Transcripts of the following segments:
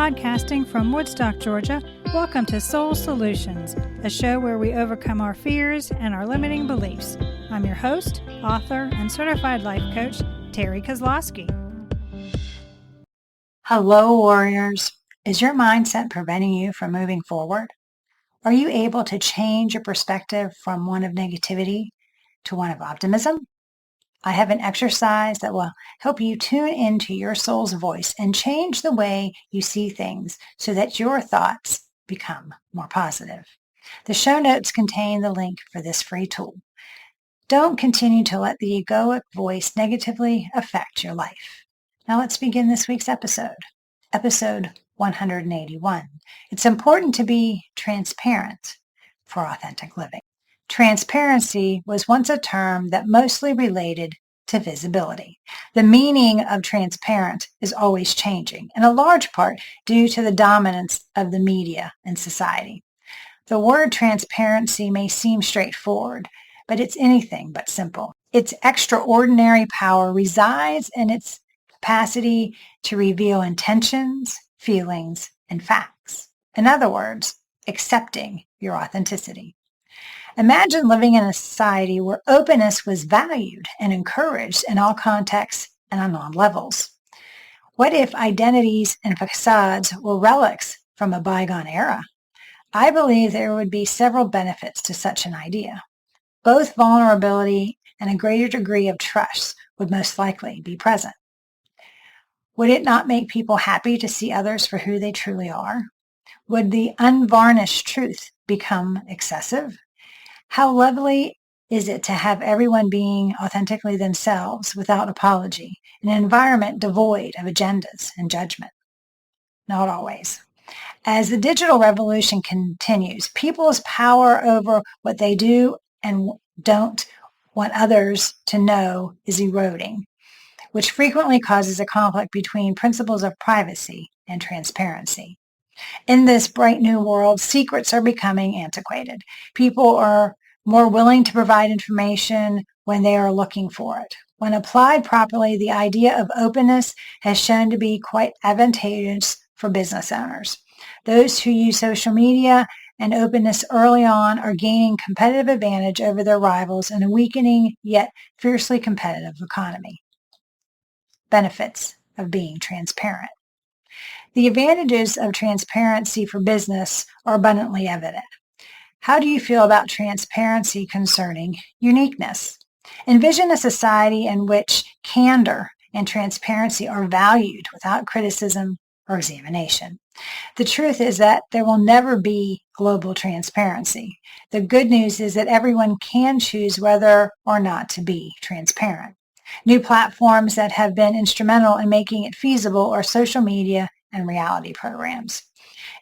Podcasting from Woodstock, Georgia, welcome to Soul Solutions, a show where we overcome our fears and our limiting beliefs. I'm your host, author, and certified life coach, Terry Kozlowski. Hello, warriors. Is your mindset preventing you from moving forward? Are you able to change your perspective from one of negativity to one of optimism? I have an exercise that will help you tune into your soul's voice and change the way you see things so that your thoughts become more positive. The show notes contain the link for this free tool. Don't continue to let the egoic voice negatively affect your life. Now let's begin this week's episode. Episode 181. It's important to be transparent for authentic living. Transparency was once a term that mostly related to visibility. The meaning of transparent is always changing, in a large part due to the dominance of the media in society. The word transparency may seem straightforward, but it's anything but simple. Its extraordinary power resides in its capacity to reveal intentions, feelings, and facts. In other words, accepting your authenticity. Imagine living in a society where openness was valued and encouraged in all contexts and on all levels. What if identities and facades were relics from a bygone era? I believe there would be several benefits to such an idea. Both vulnerability and a greater degree of trust would most likely be present. Would it not make people happy to see others for who they truly are? Would the unvarnished truth become excessive? How lovely is it to have everyone being authentically themselves without apology, in an environment devoid of agendas and judgment? Not always. As the digital revolution continues, people's power over what they do and don't want others to know is eroding, which frequently causes a conflict between principles of privacy and transparency. In this bright new world, secrets are becoming antiquated. People are more willing to provide information when they are looking for it. When applied properly, the idea of openness has shown to be quite advantageous for business owners. Those who use social media and openness early on are gaining competitive advantage over their rivals in a weakening yet fiercely competitive economy. Benefits of being transparent. The advantages of transparency for business are abundantly evident. How do you feel about transparency concerning uniqueness? Envision a society in which candor and transparency are valued without criticism or examination. The truth is that there will never be global transparency. The good news is that everyone can choose whether or not to be transparent. New platforms that have been instrumental in making it feasible are social media and reality programs.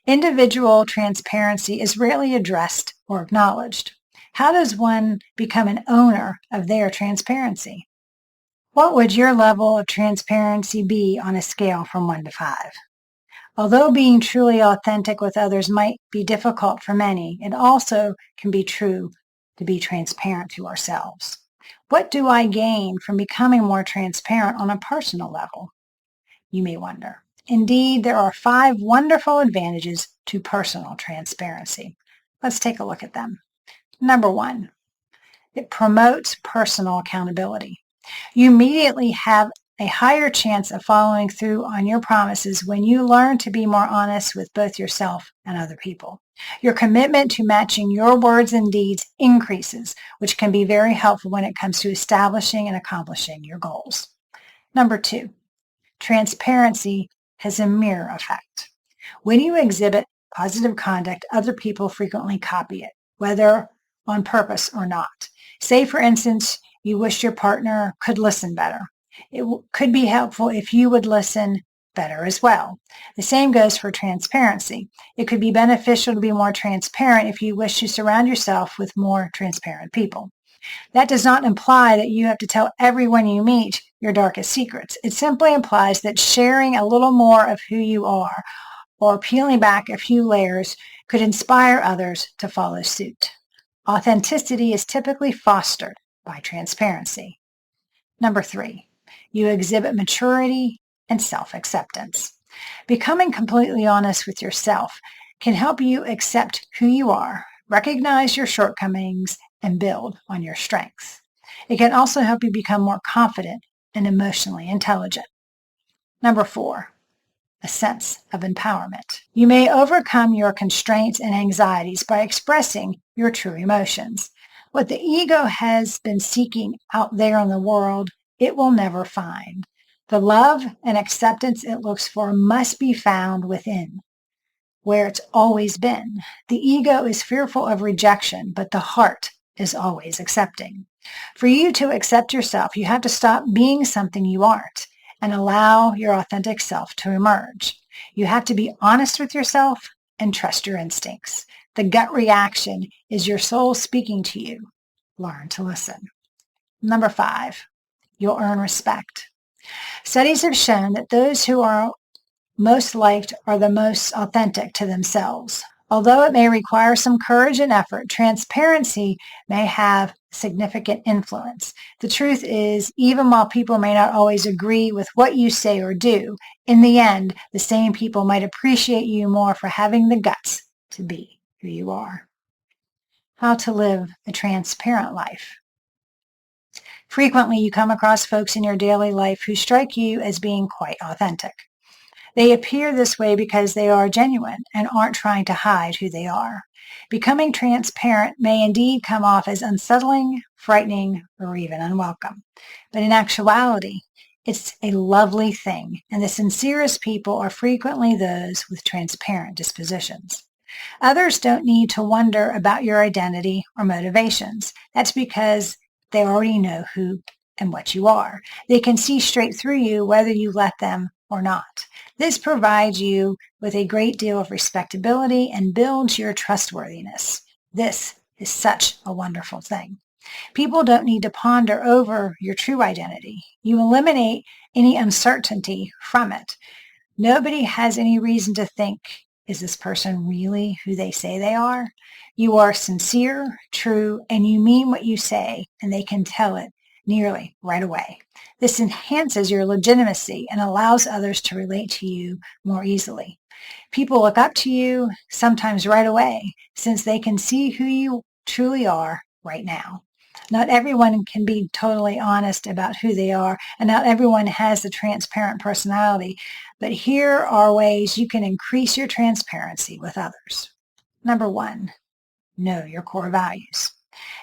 Individual transparency is rarely addressed or acknowledged. How does one become an owner of their transparency? What would your level of transparency be on a scale from 1 to 5? Although being truly authentic with others might be difficult for many, it also can be true to be transparent to ourselves. What do I gain from becoming more transparent on a personal level? You may wonder. Indeed, there are 5 wonderful advantages to personal transparency. Let's take a look at them. Number 1, it promotes personal accountability. You immediately have a higher chance of following through on your promises when you learn to be more honest with both yourself and other people. Your commitment to matching your words and deeds increases, which can be very helpful when it comes to establishing and accomplishing your goals. Number 2, transparency has a mirror effect. When you exhibit positive conduct, other people frequently copy it, whether on purpose or not. Say, for instance, you wish your partner could listen better. It could be helpful if you would listen better as well. The same goes for transparency. It could be beneficial to be more transparent if you wish to surround yourself with more transparent people. That does not imply that you have to tell everyone you meet your darkest secrets. It simply implies that sharing a little more of who you are or peeling back a few layers could inspire others to follow suit. Authenticity is typically fostered by transparency. Number 3, you exhibit maturity and self-acceptance. Becoming completely honest with yourself can help you accept who you are, recognize your shortcomings, and build on your strengths. It can also help you become more confident and emotionally intelligent. Number 4, a sense of empowerment. You may overcome your constraints and anxieties by expressing your true emotions. What the ego has been seeking out there in the world, it will never find. The love and acceptance it looks for must be found within, where it's always been. The ego is fearful of rejection, but the heart is always accepting. For you to accept yourself, you have to stop being something you aren't and allow your authentic self to emerge. You have to be honest with yourself and trust your instincts. The gut reaction is your soul speaking to you. Learn to listen. Number 5, you'll earn respect. Studies have shown that those who are most liked are the most authentic to themselves. Although it may require some courage and effort, transparency may have significant influence. The truth is, even while people may not always agree with what you say or do, in the end, the same people might appreciate you more for having the guts to be who you are. How to live a transparent life. Frequently, you come across folks in your daily life who strike you as being quite authentic. They appear this way because they are genuine and aren't trying to hide who they are. Becoming transparent may indeed come off as unsettling, frightening, or even unwelcome. But in actuality, it's a lovely thing, and the sincerest people are frequently those with transparent dispositions. Others don't need to wonder about your identity or motivations. That's because they already know who and what you are. They can see straight through you whether you let them or not. This provides you with a great deal of respectability and builds your trustworthiness. This is such a wonderful thing. People don't need to ponder over your true identity. You eliminate any uncertainty from it. Nobody has any reason to think, is this person really who they say they are? You are sincere, true, and you mean what you say, and they can tell it nearly right away. This enhances your legitimacy and allows others to relate to you more easily. People look up to you, sometimes right away, since they can see who you truly are right now. Not everyone can be totally honest about who they are, and not everyone has the transparent personality, but here are ways you can increase your transparency with others. Number 1, know your core values.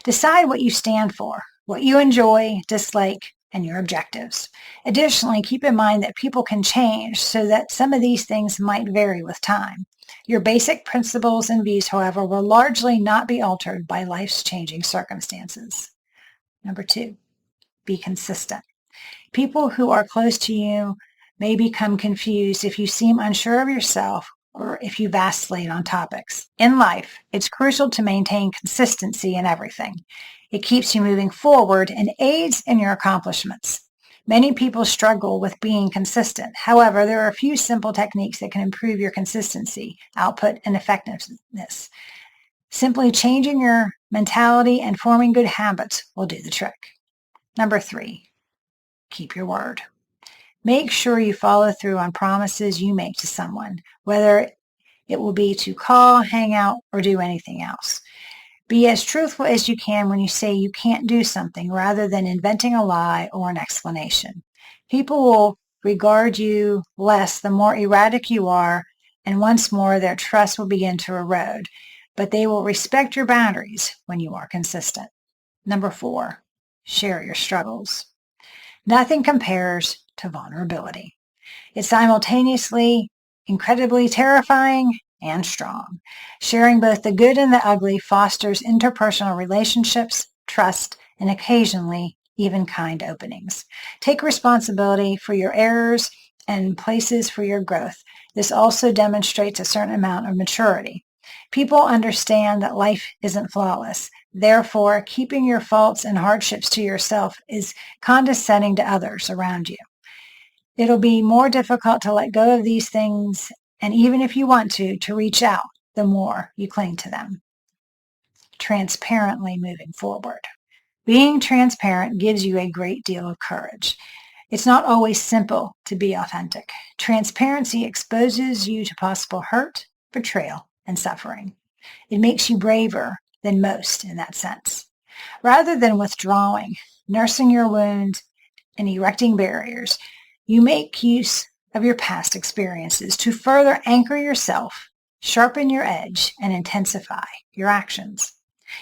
Decide what you stand for, what you enjoy, dislike, and your objectives. Additionally, keep in mind that people can change so that some of these things might vary with time. Your basic principles and views, however, will largely not be altered by life's changing circumstances. Number 2, be consistent. People who are close to you may become confused if you seem unsure of yourself or if you vacillate on topics. In life, it's crucial to maintain consistency in everything. It keeps you moving forward and aids in your accomplishments. Many people struggle with being consistent. However, there are a few simple techniques that can improve your consistency, output, and effectiveness. Simply changing your mentality and forming good habits will do the trick. Number 3, keep your word. Make sure you follow through on promises you make to someone, whether it will be to call, hang out, or do anything else. Be as truthful as you can when you say you can't do something rather than inventing a lie or an explanation. People will regard you less the more erratic you are, and once more their trust will begin to erode, but they will respect your boundaries when you are consistent. Number 4, share your struggles. Nothing compares to vulnerability. It's simultaneously incredibly terrifying and strong. Sharing both the good and the ugly fosters interpersonal relationships, trust, and occasionally even kind openings. Take responsibility for your errors and places for your growth. This also demonstrates a certain amount of maturity. People understand that life isn't flawless. Therefore, keeping your faults and hardships to yourself is condescending to others around you. It'll be more difficult to let go of these things, and even if you want to reach out, the more you cling to them. Transparently moving forward. Being transparent gives you a great deal of courage. It's not always simple to be authentic. Transparency exposes you to possible hurt, betrayal, and suffering. It makes you braver than most in that sense. Rather than withdrawing, nursing your wounds, and erecting barriers, you make use of your past experiences to further anchor yourself, sharpen your edge, and intensify your actions.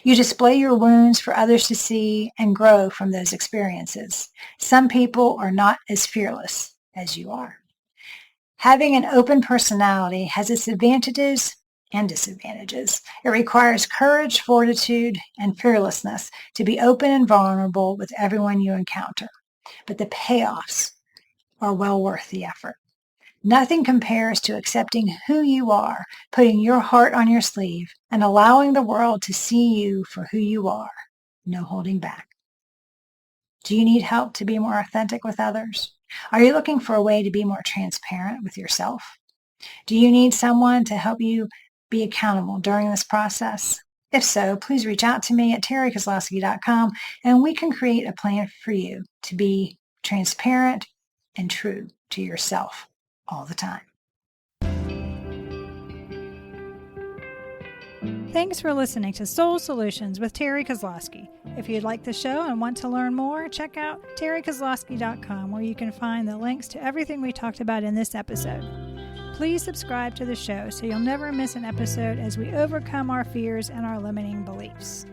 You display your wounds for others to see and grow from those experiences. Some people are not as fearless as you are. Having an open personality has its advantages and disadvantages. It requires courage, fortitude, and fearlessness to be open and vulnerable with everyone you encounter. But the payoffs are well worth the effort. Nothing compares to accepting who you are, putting your heart on your sleeve, and allowing the world to see you for who you are. No holding back. Do you need help to be more authentic with others? Are you looking for a way to be more transparent with yourself? Do you need someone to help you be accountable during this process? If so, please reach out to me at terrykozlowski.com and we can create a plan for you to be transparent and true to yourself all the time. Thanks for listening to Soul Solutions with Terry Kozlowski. If you'd like the show and want to learn more, check out terrykozlowski.com where you can find the links to everything we talked about in this episode. Please subscribe to the show so you'll never miss an episode as we overcome our fears and our limiting beliefs.